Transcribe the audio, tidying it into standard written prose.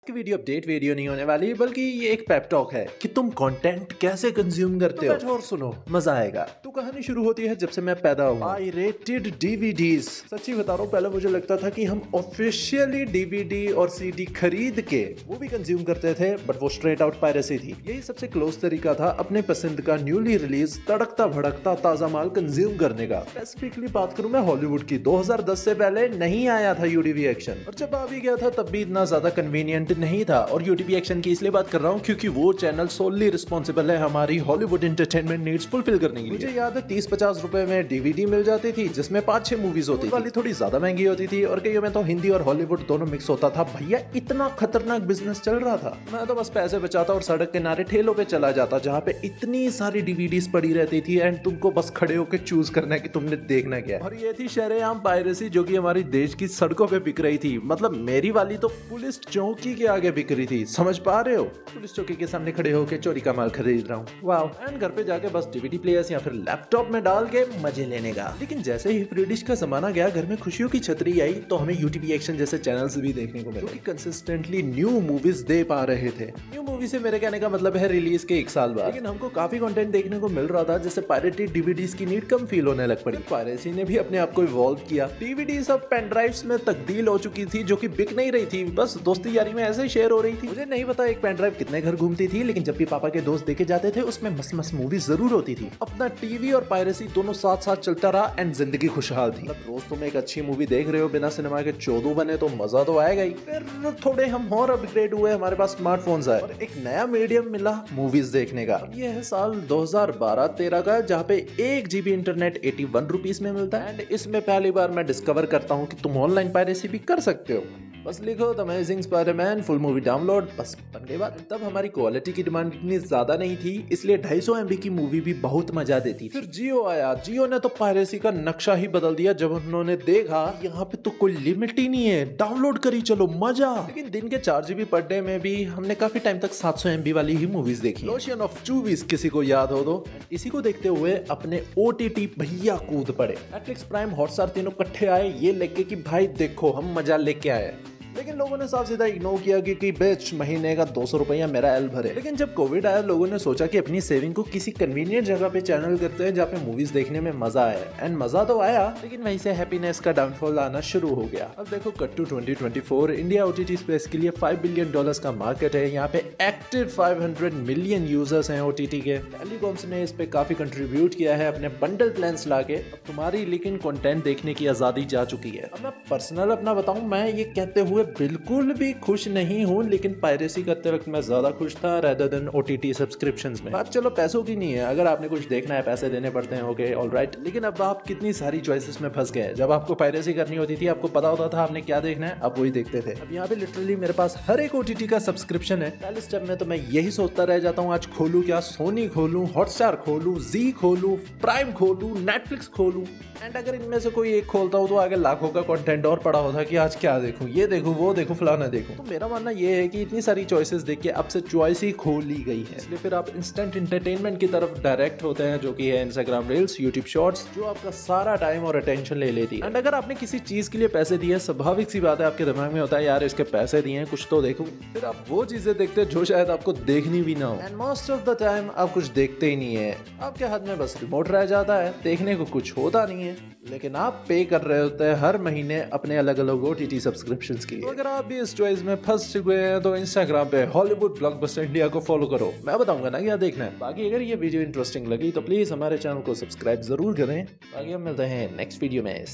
कि video update video नहीं होने वाली बल्कि ये एक पेप टॉक है कि तुम कंटेंट कैसे कंज्यूम करते हो। और सुनो, मजा आएगा। तो कहानी शुरू होती है जब से मैं पैदा हुआ। आई रेटेड डीवीडीज। सच्ची बता रहा हूँ, पहले मुझे लगता था कि हम ऑफिशियली डीवीडी और सीडी खरीद के वो भी कंज्यूम करते थे, बट वो स्ट्रेट आउट पायरेसी थी। यही सबसे क्लोज तरीका था अपने पसंद का न्यूली रिलीज तड़कता भड़कता ताजा माल कंज्यूम करने का। स्पेसिफिकली बात करूं मैं हॉलीवुड की, 2010 से पहले नहीं आया था यूटीवी एक्शन, और जब आ भी गया था तब भी इतना ज्यादा कन्वीनियंट नहीं था। और यूटीवी एक्शन की इसलिए बात कर रहा हूँ क्योंकि वो चैनल सोलली रिस्पॉन्सिबल है हमारी हॉलीवुड एंटरटेनमेंट नीड्स फुलफिल करने के लिए। मुझे याद है 30-50 रुपए में डीवीडी मिल जाती थी जिसमें 5-6 मूवीज होती थी। थोड़ी ज्यादा महंगी होती थी और कईयों में तो हिंदी और हॉलीवुड दोनों मिक्स होता था। भैया इतना खतरनाक बिजनेस चल रहा था। मैं तो बस पैसे बचाता और सड़क किनारे ठेलों पे चला जाता जहाँ पे इतनी सारी डीवीडीज पड़ी रहती थी एंड तुमको बस खड़े होकर चूज करना है कि तुमने देखना क्या है। और ये थी शरेआम पायरेसी जो कि हमारी देश की सड़कों पे बिक रही थी। मतलब मेरी वाली तो पुलिस चौकी के आगे बिक रही थी, समझ पा रहे हो? पुलिस चौकी के सामने खड़े होकर चोरी का माल खरीद रहा हूँ। वाओ। एंड घर पे जाके बस डीवीडी प्लेयर्स या फिर लैपटॉप में डाल के मजे लेने का। लेकिन जैसे ही फ्री डिश का जमाना गया, घर में खुशियों की छतरी आई तो हमें यूटीवी एक्शन जैसे चैनल्स भी देखने को मिले, कंसिस्टेंटली न्यू मूवीज दे पा रहे थे। न्यू मूवी से मेरे कहने का मतलब है रिलीज के 1 साल बाद। लेकिन हमको काफी कंटेंट देखने को मिल रहा था जिससे पायरेटेड डीवीडीज की नीड कम फील होने लग पड़ी। पायरेसी ने भी अपने आप को इवॉल्व किया। डीवीडीज अब पेन ड्राइव्स में तब्दील हो चुकी थी जो कि बिक नहीं रही थी, बस दोस्ती यारी में ऐसे ही शेयर हो रही थी। मुझे नहीं पता एक पेन ड्राइव कितने घर घूमती थी, लेकिन जब भी पापा के दोस्त देखे जाते थे उसमें मस्त मस्त मूवी जरूर होती थी। अपना टीवी और पायरेसी दोनों साथ साथ चलता रहा एंड जिंदगी खुशहाल थी। मतलब रोज तुम एक अच्छी मूवी देख रहे हो बिना सिनेमा के चोदू बने तो मजा तो आएगा ही। फिर थोड़े हम और अपग्रेड हुए, हमारे पास स्मार्टफोन्स आए और एक नया मीडियम मिला मूवीज देखने का। ये है साल 2012-13 का, जहाँ पे 1 GB इंटरनेट 81 रुपीज में मिलता है। एंड इसमें पहली बार मैं डिस्कवर करता हूँ कि तुम ऑनलाइन पायरेसी भी कर सकते हो। बस लिखो the amazing Spiderman full movie download, बस बन गई बात। तब हमारी क्वालिटी की डिमांड इतनी ज्यादा नहीं थी, इसलिए 250 MB की मूवी भी बहुत मजा देती थी। फिर जियो आया। जियो ने तो पायरेसी का नक्शा ही बदल दिया जब उन्होंने देखा यहाँ पे तो कोई लिमिट ही नहीं है, डाउनलोड करी चलो मजा। लेकिन दिन के 4 GB पर डे में भी हमने काफी टाइम तक 700 MB वाली ही मूवीज देखी। लोशन ऑफ चूवीज किसी को याद हो तो। इसी को देखते हुए अपने OTT भैया कूद पड़े। नेटफ्लिक्स, प्राइम, हॉटस्टार तीनों इकट्ठे आए ये लेके कि भाई देखो हम मजा लेके आए। लेकिन लोगों ने साफ सीधा इग्नोर किया कि बेच महीने का 200 रुपया मेरा एल भरे। लेकिन जब कोविड आया लोगों ने सोचा कि अपनी सेविंग को किसी कन्वीनियंट जगह पे चैनल करते हैं जहाँ पे मूवीज देखने में मजा आए। एंड मजा तो आया, लेकिन वहीं से हैप्पीनेस का डाउनफॉल आना शुरू हो गया। अब देखो cut to 2024, India OTT space के लिए $5 बिलियन का मार्केट है। यहाँ पे एक्टिव 500 मिलियन यूजर्स हैं OTT के। टेलीकॉम्स ने इस पे काफी कंट्रीब्यूट किया है अपने बंडल प्लान्स लाके। अब तुम्हारी लेकिन कंटेंट देखने की आजादी जा चुकी है। अब मैं पर्सनल अपना बताऊं, मैं ये कहते हुए बिल्कुल भी खुश नहीं हूं, लेकिन पायरेसी करते वक्त मैं ज्यादा खुश था रेदर देन OTT सब्सक्रिप्शंस में। बात चलो पैसों की नहीं है, अगर आपने कुछ देखना है पैसे देने पड़ते हैं, ओके ऑलराइट। लेकिन अब आप कितनी सारी चॉइसेस में फंस गए। जब आपको पायरेसी करनी होती थी आपको पता होता था आपने क्या देखना है, आप वही देखते थे। अब यहाँ पे लिटरली मेरे पास हर एक OTT का सब्सक्रिप्शन है। पहले स्टेप में तो मैं यही सोचता रह जाता हूँ आज खोलूं क्या, सोनी खोलूं, हॉटस्टार खोलूं, जी खोलूं, प्राइम खोलूं, नेटफ्लिक्स खोलूं। एंड अगर इनमें से कोई एक खोलता हूँ तो आगे लाखों का कंटेंट और पड़ा होता कि आज क्या देखूं, ये देखूं, वो देखूं, फलाना देखूं। तो मेरा मानना ये है कि इतनी सारी चॉइसेस देख के अब से चॉइस ही खोल ली गई है, इसलिए फिर आप इंस्टेंट एंटरटेनमेंट की तरफ डायरेक्ट होते हैं, जो कि है इंस्टाग्राम रील्स, यूट्यूब शॉर्ट्स, जो आपका सारा टाइम और अटेंशन ले लेती है। एंड अगर आपने किसी चीज के लिए पैसे दिए, स्वाभाविक सी बात है आपके दिमाग में होता है यार इसके पैसे दिए हैं कुछ तो देखूं। फिर आप वो चीजें देखते हैं जो शायद आपको देखनी भी ना हो। And most of the time आप कुछ देखते ही नहीं है, आपके हाथ में बस रिमोट रह जाता है, देखने को कुछ होता नहीं है, लेकिन आप पे कर रहे होते हैं हर महीने अपने अलग अलग OTT सब्सक्रिप्शंस के लिए। तो अगर आप भी इस चॉइस में फंस चुके हैं तो इंस्टाग्राम पे हॉलीवुड ब्लॉकबस्टर इंडिया को फॉलो करो, मैं बताऊंगा ना क्या देखना है। बाकी अगर ये वीडियो इंटरेस्टिंग लगी तो प्लीज हमारे चैनल को सब्सक्राइब जरूर करें। बाकी हम मिलते हैं नेक्स्ट वीडियो में।